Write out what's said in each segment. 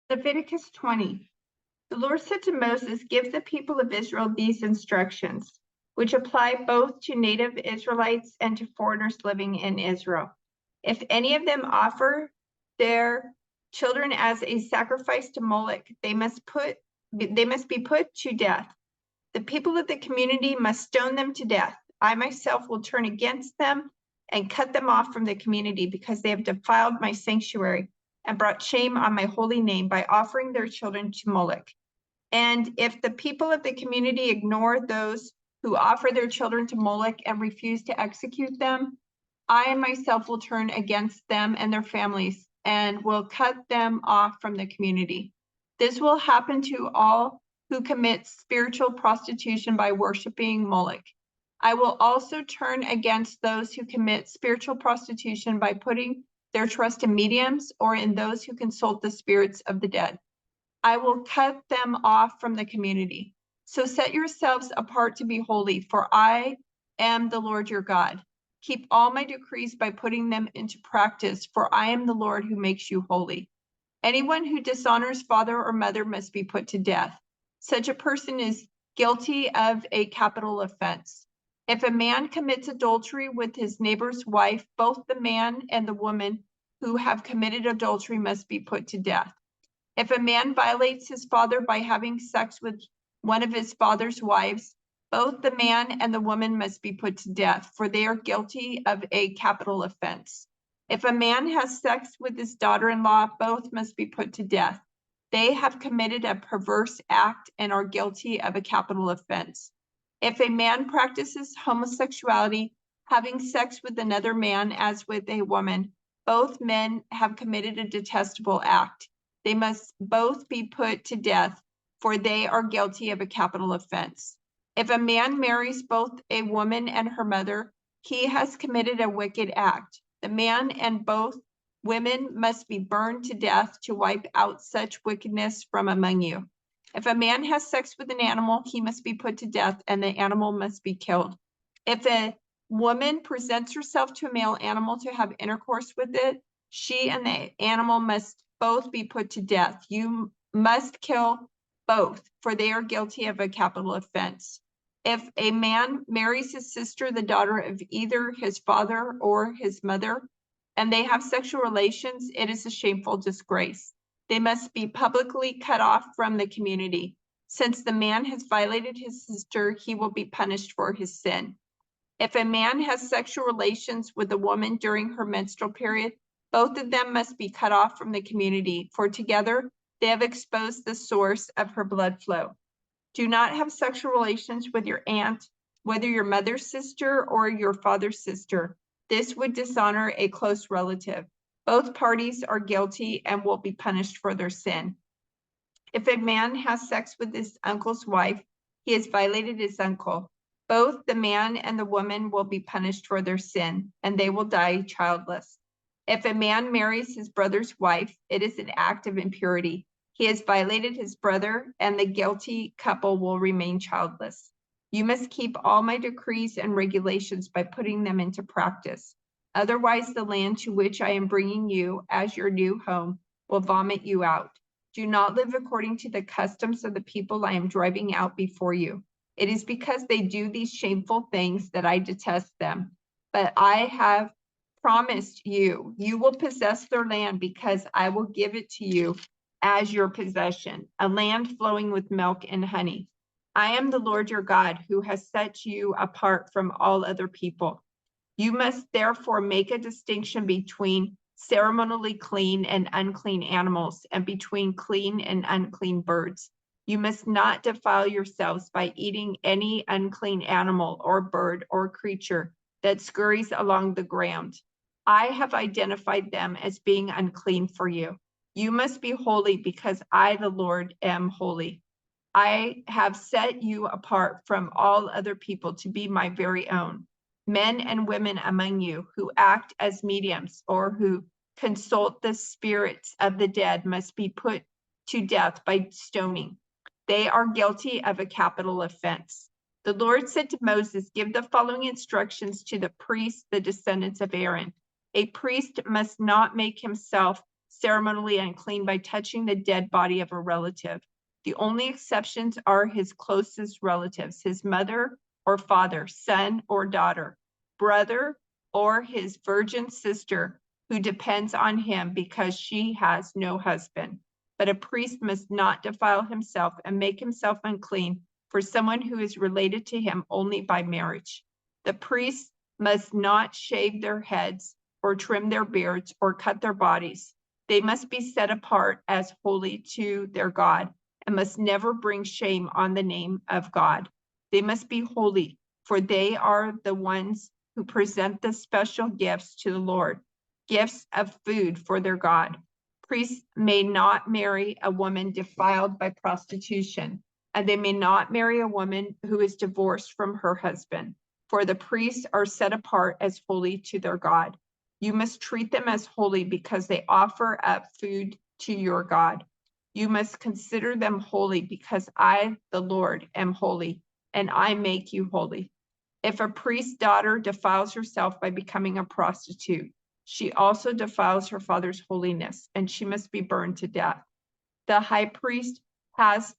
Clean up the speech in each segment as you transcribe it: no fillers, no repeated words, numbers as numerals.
Leviticus 20. The Lord said to Moses, "Give the people of Israel these instructions, which apply both to native Israelites and to foreigners living in Israel. If any of them offer their children as a sacrifice to Moloch, they must be put to death. The people of the community must stone them to death. I myself will turn against them and cut them off from the community because they have defiled my sanctuary and brought shame on my holy name by offering their children to Moloch. And if the people of the community ignore those who offer their children to Moloch and refuse to execute them, I myself will turn against them and their families and will cut them off from the community. This will happen to all who commit spiritual prostitution by worshiping Moloch. I will also turn against those who commit spiritual prostitution by putting their trust in mediums or in those who consult the spirits of the dead. I will cut them off from the community. So set yourselves apart to be holy, for I am the Lord your God. Keep all my decrees by putting them into practice, for I am the Lord who makes you holy. Anyone who dishonors father or mother must be put to death. Such a person is guilty of a capital offense. If a man commits adultery with his neighbor's wife, both the man and the woman who have committed adultery must be put to death. If a man violates his father by having sex with one of his father's wives, both the man and the woman must be put to death, for they are guilty of a capital offense. If a man has sex with his daughter-in-law, both must be put to death. They have committed a perverse act and are guilty of a capital offense. If a man practices homosexuality, having sex with another man as with a woman, both men have committed a detestable act. They must both be put to death, for they are guilty of a capital offense. If a man marries both a woman and her mother, he has committed a wicked act. The man and both women must be burned to death to wipe out such wickedness from among you. If a man has sex with an animal, he must be put to death, and the animal must be killed. If a woman presents herself to a male animal to have intercourse with it, she and the animal must both be put to death. You must kill both, for they are guilty of a capital offense. If a man marries his sister, the daughter of either his father or his mother, and they have sexual relations, it is a shameful disgrace. They must be publicly cut off from the community. Since the man has violated his sister, he will be punished for his sin. If a man has sexual relations with a woman during her menstrual period, both of them must be cut off from the community, for together they have exposed the source of her blood flow. Do not have sexual relations with your aunt, whether your mother's sister or your father's sister. This would dishonor a close relative. Both parties are guilty and will be punished for their sin. If a man has sex with his uncle's wife, he has violated his uncle. Both the man and the woman will be punished for their sin, and they will die childless. If a man marries his brother's wife, it is an act of impurity. He has violated his brother, and the guilty couple will remain childless. You must keep all my decrees and regulations by putting them into practice. Otherwise, the land to which I am bringing you as your new home will vomit you out. Do not live according to the customs of the people I am driving out before you. It is because they do these shameful things that I detest them. But I have promised you, you will possess their land because I will give it to you as your possession, a land flowing with milk and honey. I am the Lord your God who has set you apart from all other people. You must therefore make a distinction between ceremonially clean and unclean animals and between clean and unclean birds. You must not defile yourselves by eating any unclean animal or bird or creature that scurries along the ground. I have identified them as being unclean for you. You must be holy because I, the Lord, am holy. I have set you apart from all other people to be my very own. Men and women among you who act as mediums or who consult the spirits of the dead must be put to death by stoning. They are guilty of a capital offense. The Lord said to Moses, "Give the following instructions to the priests, the descendants of Aaron. A priest must not make himself ceremonially unclean by touching the dead body of a relative. The only exceptions are his closest relatives, his mother or father, son or daughter, brother, or his virgin sister who depends on him because she has no husband. But a priest must not defile himself and make himself unclean for someone who is related to him only by marriage. The priests must not shave their heads or trim their beards or cut their bodies. They must be set apart as holy to their God and must never bring shame on the name of God. They must be holy, for they are the ones who present the special gifts to the Lord, gifts of food for their God. Priests may not marry a woman defiled by prostitution, and they may not marry a woman who is divorced from her husband, for the priests are set apart as holy to their God. You must treat them as holy because they offer up food to your God. You must consider them holy because I, the Lord, am holy, and I make you holy. If a priest's daughter defiles herself by becoming a prostitute, she also defiles her father's holiness, and she must be burned to death. The high priest has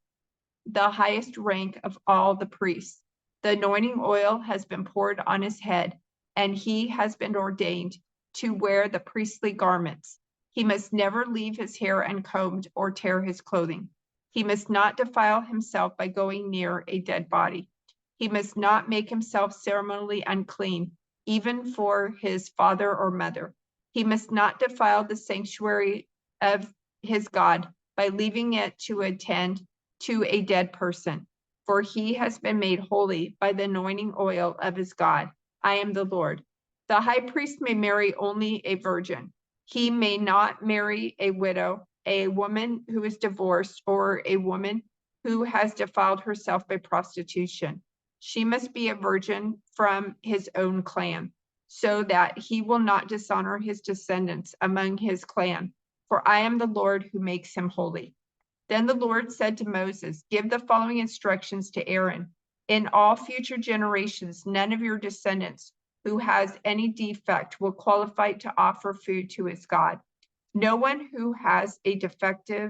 the highest rank of all the priests. The anointing oil has been poured on his head, and he has been ordained to wear the priestly garments. He must never leave his hair uncombed or tear his clothing. He must not defile himself by going near a dead body. He must not make himself ceremonially unclean, even for his father or mother. He must not defile the sanctuary of his God by leaving it to attend to a dead person, for he has been made holy by the anointing oil of his God. I am the Lord. The high priest may marry only a virgin. He may not marry a widow, a woman who is divorced, or a woman who has defiled herself by prostitution. She must be a virgin from his own clan, so that he will not dishonor his descendants among his clan, for I am the Lord who makes him holy. Then the Lord said to Moses, give the following instructions to Aaron. In all future generations, none of your descendants who has any defect will qualify to offer food to his God. No one who has a defect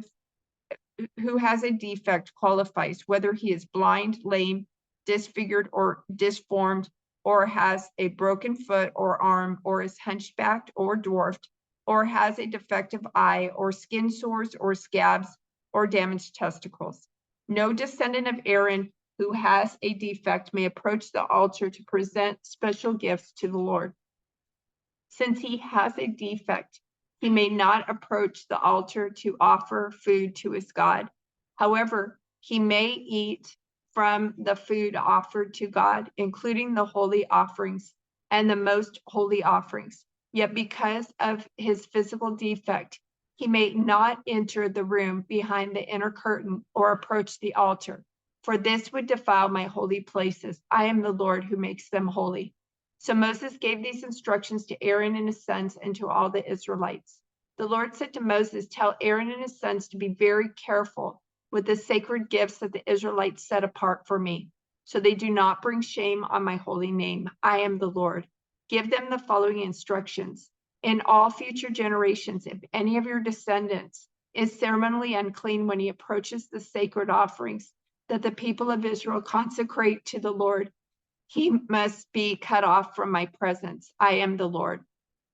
qualifies, whether he is blind, lame, disfigured, or disformed, or has a broken foot or arm, or is hunchbacked or dwarfed, or has a defective eye, or skin sores, or scabs, or damaged testicles. No descendant of Aaron who has a defect may approach the altar to present special gifts to the Lord. Since he has a defect, he may not approach the altar to offer food to his God. However, he may eat from the food offered to God, including the holy offerings and the most holy offerings. Yet because of his physical defect, he may not enter the room behind the inner curtain or approach the altar, for this would defile my holy places. I am the Lord who makes them holy. So Moses gave these instructions to Aaron and his sons and to all the Israelites. The Lord said to Moses, tell Aaron and his sons to be very careful with the sacred gifts that the Israelites set apart for me, so they do not bring shame on my holy name. I am the Lord. Give them the following instructions. In all future generations, if any of your descendants is ceremonially unclean when he approaches the sacred offerings that the people of Israel consecrate to the Lord, he must be cut off from my presence. I am the Lord.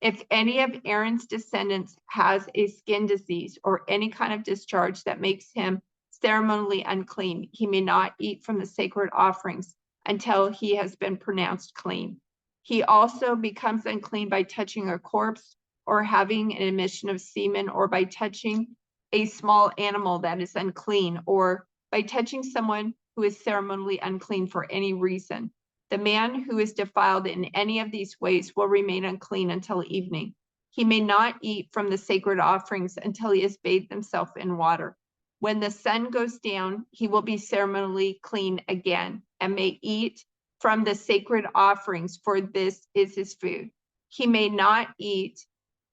If any of Aaron's descendants has a skin disease or any kind of discharge that makes him ceremonially unclean, he may not eat from the sacred offerings until he has been pronounced clean. He also becomes unclean by touching a corpse or having an emission of semen, or by touching a small animal that is unclean, or by touching someone who is ceremonially unclean for any reason. The man who is defiled in any of these ways will remain unclean until evening. He may not eat from the sacred offerings until he has bathed himself in water. When the sun goes down, he will be ceremonially clean again and may eat from the sacred offerings, for this is his food. He may not eat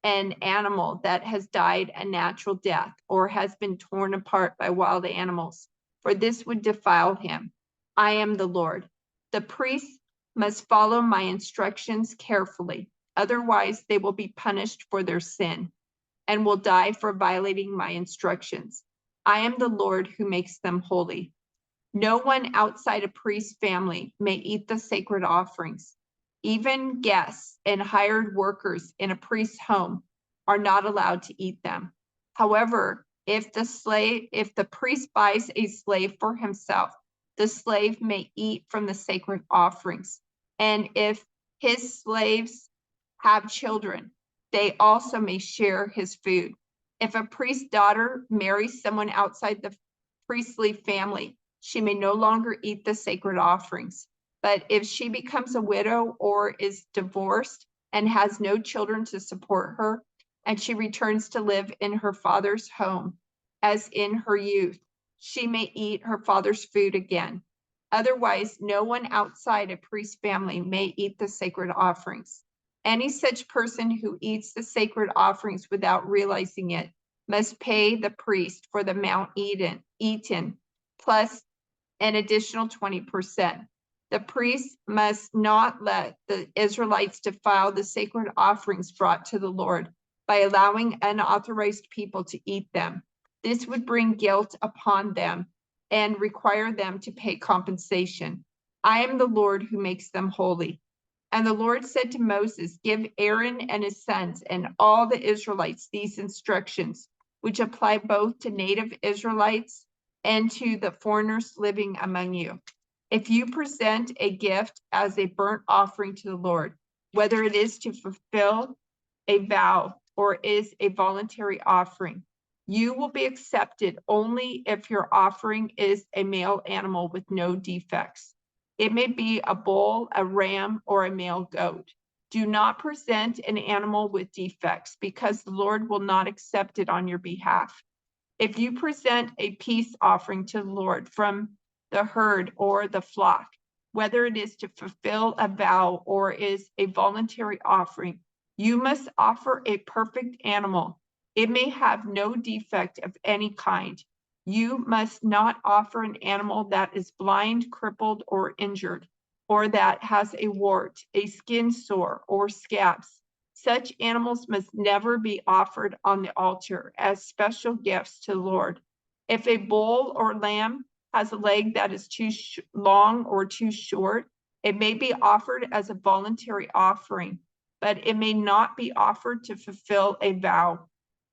an animal that has died a natural death or has been torn apart by wild animals, for this would defile him. I am the Lord. The priests must follow my instructions carefully, otherwise they will be punished for their sin. and will die for violating my instructions. I am the Lord who makes them holy. No one outside a priest's family may eat the sacred offerings. Even guests and hired workers in a priest's home are not allowed to eat them. However, if the priest buys a slave for himself, the slave may eat from the sacred offerings. And if his slaves have children, they also may share his food. If a priest's daughter marries someone outside the priestly family, she may no longer eat the sacred offerings. But if she becomes a widow or is divorced and has no children to support her, and she returns to live in her father's home as in her youth, she may eat her father's food again. Otherwise, no one outside a priest's family may eat the sacred offerings. Any such person who eats the sacred offerings without realizing it must pay the priest for the amount eaten, plus an additional 20%. The priest must not let the Israelites defile the sacred offerings brought to the Lord by allowing unauthorized people to eat them. This would bring guilt upon them and require them to pay compensation. I am the Lord who makes them holy. And the Lord said to Moses, give Aaron and his sons and all the Israelites these instructions, which apply both to native Israelites and to the foreigners living among you. If you present a gift as a burnt offering to the Lord, whether it is to fulfill a vow or is a voluntary offering, you will be accepted only if your offering is a male animal with no defects. It may be a bull, a ram, or a male goat. Do not present an animal with defects, because the Lord will not accept it on your behalf. If you present a peace offering to the Lord from the herd or the flock, whether it is to fulfill a vow or is a voluntary offering, you must offer a perfect animal. It may have no defect of any kind. You must not offer an animal that is blind, crippled, or injured, or that has a wart, a skin sore, or scabs. Such animals must never be offered on the altar as special gifts to the Lord. If a bull or lamb has a leg that is too long or too short, it may be offered as a voluntary offering, but it may not be offered to fulfill a vow.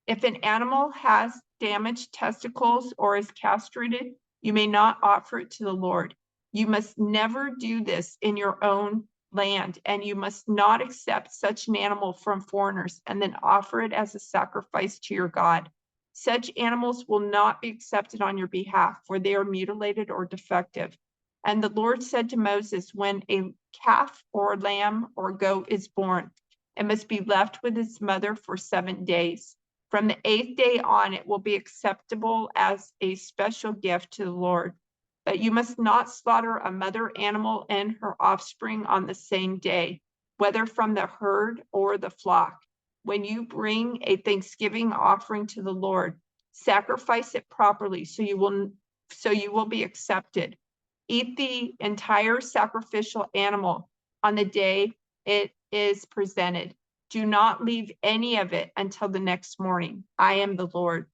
If an animal has damaged testicles or is castrated, you may not offer it to the Lord. You must never do this in your own land, and you must not accept such an animal from foreigners and then offer it as a sacrifice to your God. Such animals will not be accepted on your behalf, for they are mutilated or defective. And the Lord said to Moses, when a calf or lamb or goat is born, it must be left with its mother for 7 days. From the 8th day on, it will be acceptable as a special gift to the Lord. But you must not slaughter a mother animal and her offspring on the same day, whether from the herd or the flock. When you bring a thanksgiving offering to the Lord, sacrifice it properly so you will be accepted. Eat the entire sacrificial animal on the day it is presented. Do not leave any of it until the next morning. I am the Lord.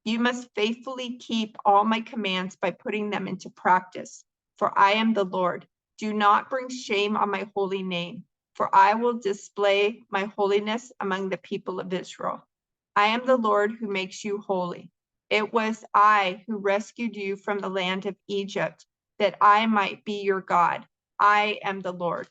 You must faithfully keep all my commands by putting them into practice, for I am the Lord. Do not bring shame on my holy name, for I will display my holiness among the people of Israel. I am the Lord who makes you holy. It was I who rescued you from the land of Egypt, that I might be your God. I am the Lord.